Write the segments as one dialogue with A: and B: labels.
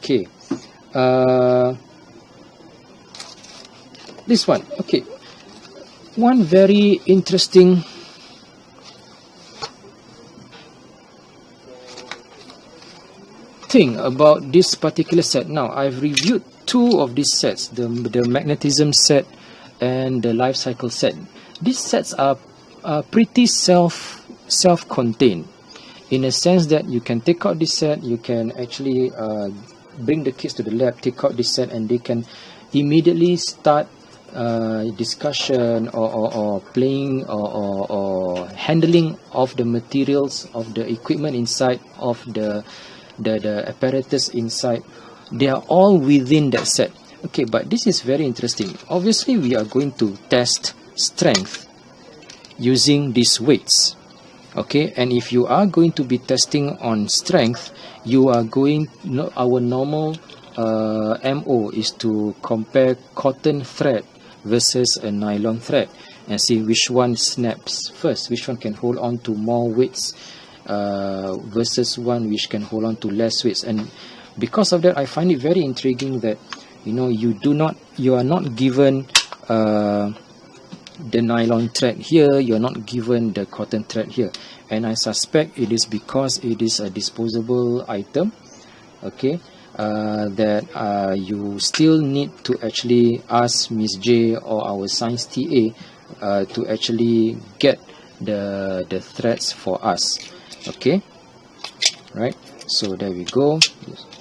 A: Okay, this one. Okay, one very interesting thing about this particular set. Now, I've reviewed two of these sets, the magnetism set and the life cycle set. These sets are pretty self-contained, in a sense that you can take out this set, you can actually bring the kids to the lab, take out this set, and they can immediately start discussion or playing or handling of the materials of the equipment inside of the apparatus inside. They are all within that set. Okay, but this is very interesting. Obviously, we are going to test strength using these weights. Okay, and if you are going to be testing on strength, you are going, our normal MO is to compare cotton thread versus a nylon thread and see which one snaps first, which one can hold on to more weights versus one which can hold on to less weights. And because of that, I find it very intriguing that you are not given the nylon thread here, you're not given the cotton thread here, and I suspect it is because it is a disposable item. Okay, that you still need to actually ask Miss J or our science TA to actually get the threads for us. Okay, right, so there we go.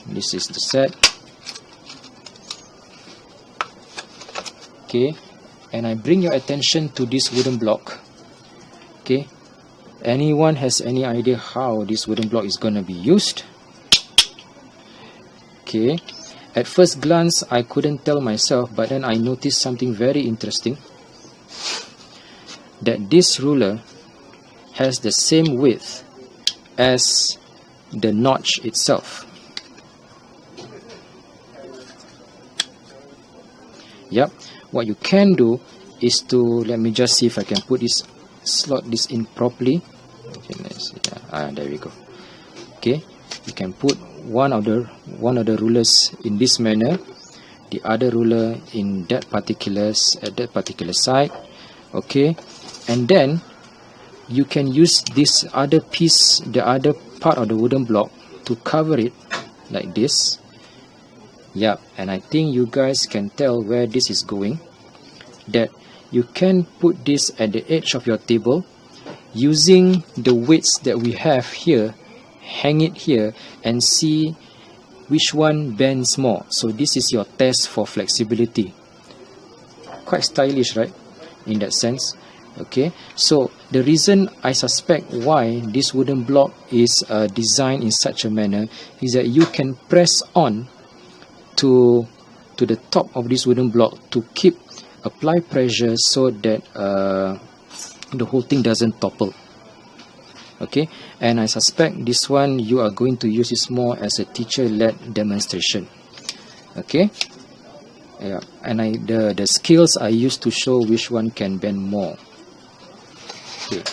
A: This is the set. Okay, and I bring your attention to this wooden block. Okay, anyone has any idea how this wooden block is going to be used? Okay, at first glance I couldn't tell myself, but then I noticed something very interesting, that this ruler has the same width as the notch itself. Yep, what you can do is to, let me just see if I can put this, slot this in properly. Okay, let's see. There we go. Okay, you can put one of the rulers in this manner, the other ruler in that particular side. Okay, and then you can use this other piece, the other part of the wooden block, to cover it like this. Yeah, and I think you guys can tell where this is going, that you can put this at the edge of your table using the weights that we have here, hang it here and see which one bends more. So this is your test for flexibility. Quite stylish, right, in that sense. Okay, so the reason I suspect why this wooden block is designed in such a manner is that you can press on to the top of this wooden block to apply pressure so that the whole thing doesn't topple. Okay, and I suspect this one you are going to use this more as a teacher-led demonstration. Okay, yeah, and the scales I used to show which one can bend more. Okay,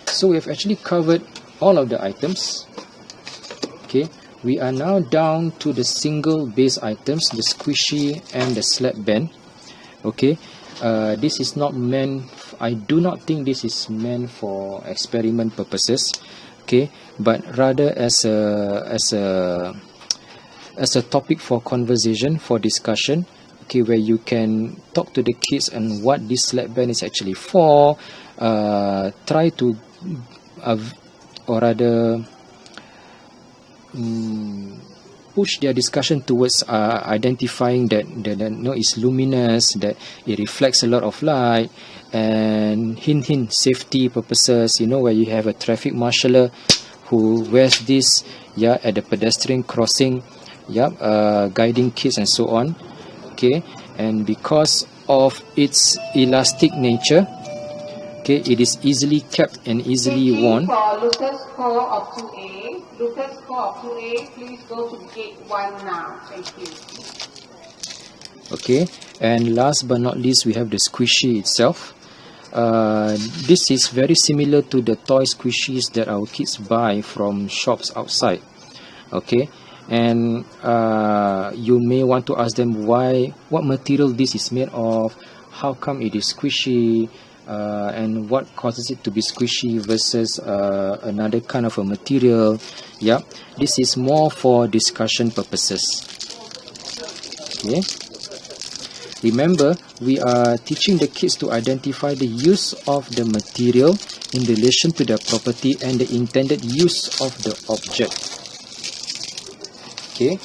A: so we have actually covered all of the items. Okay, we are now down to the single base items, the squishy and the slap band. Okay, this is not meant, I do not think this is meant for experiment purposes. Okay, but rather as a topic for conversation, for discussion. Okay, where you can talk to the kids and what this slap band is actually for. Try to or rather push their discussion towards identifying that it's luminous, that it reflects a lot of light, and hint safety purposes, where you have a traffic marshaller who wears this, yeah, at the pedestrian crossing, yeah, guiding kids and so on. Okay, and because of its elastic nature, okay, it is easily kept and easily worn.
B: For Lucas Core of 2A, Lucas Core of 2A, please go to gate 1 now. Thank you.
A: Okay, and last but not least, we have the squishy itself. This is very similar to the toy squishies that our kids buy from shops outside. Okay, and you may want to ask them what material this is made of, how come it is squishy, and what causes it to be squishy versus another kind of a material. Yeah, this is more for discussion purposes. Okay. Remember, we are teaching the kids to identify the use of the material in relation to their property and the intended use of the object. Okay.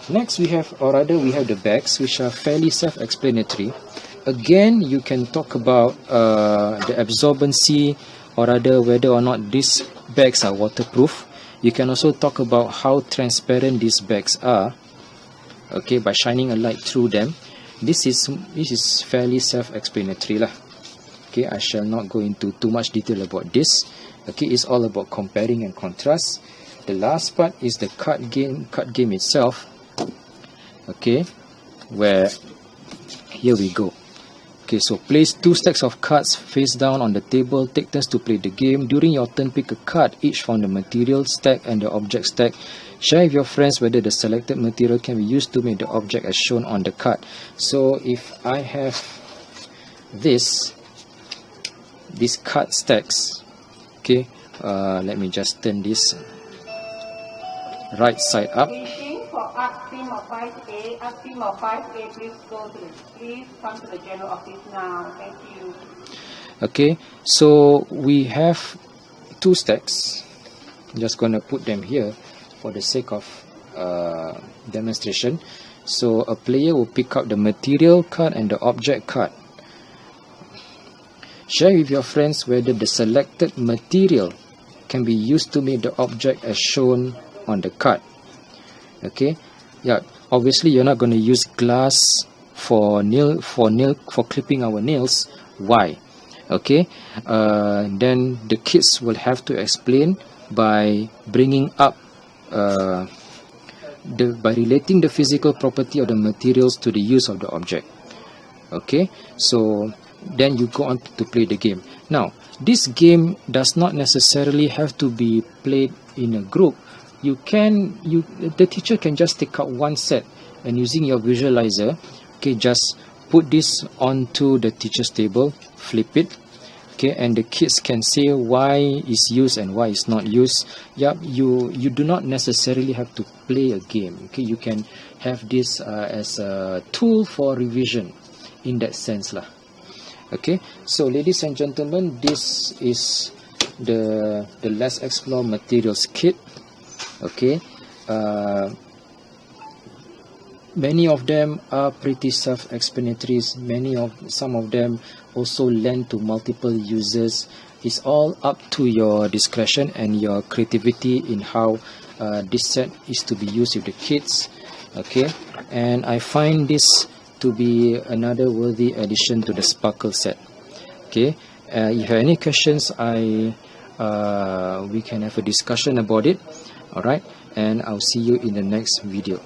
A: Next we have the bags, which are fairly self-explanatory. Again, you can talk about the absorbency, or rather whether or not these bags are waterproof. You can also talk about how transparent these bags are, okay, by shining a light through them. This is fairly self-explanatory lah. Okay, I shall not go into too much detail about this. Okay, it's all about comparing and contrast. The last part is the card game itself. Okay, where here we go. Okay, so place 2 stacks of cards face down on the table. Take turns to play the game. During your turn, pick a card each from the material stack and the object stack. Share with your friends whether the selected material can be used to make the object as shown on the card. So if I have these card stacks, okay, let me just turn this right side up.
B: For art stream of 5A, art stream of 5A, please come to the general office now. Thank you. Okay,
A: so we have 2 stacks. I'm just going to put them here for the sake of demonstration. So a player will pick up the material card and the object card. Share with your friends whether the selected material can be used to make the object as shown on the card. Okay, yeah, obviously you're not going to use glass for clipping our nails. Why? Okay, then the kids will have to explain by bringing up by relating the physical property of the materials to the use of the object. Okay, so then you go on to play the game. Now, this game does not necessarily have to be played in a group. The teacher can just take out one set, and using your visualizer, okay, just put this onto the teacher's table, flip it, okay, and the kids can say why is used and why is not used. Yep, you do not necessarily have to play a game. Okay, you can have this as a tool for revision in that sense lah. Okay, so ladies and gentlemen, this is the Let's Explore Materials kit. Okay, many of them are pretty self-explanatory. Some of them also lend to multiple users. It's all up to your discretion and your creativity in how this set is to be used with the kids. Okay, and I find this to be another worthy addition to the Sparkle set. Okay, if you have any questions, we can have a discussion about it. Alright, and I'll see you in the next video.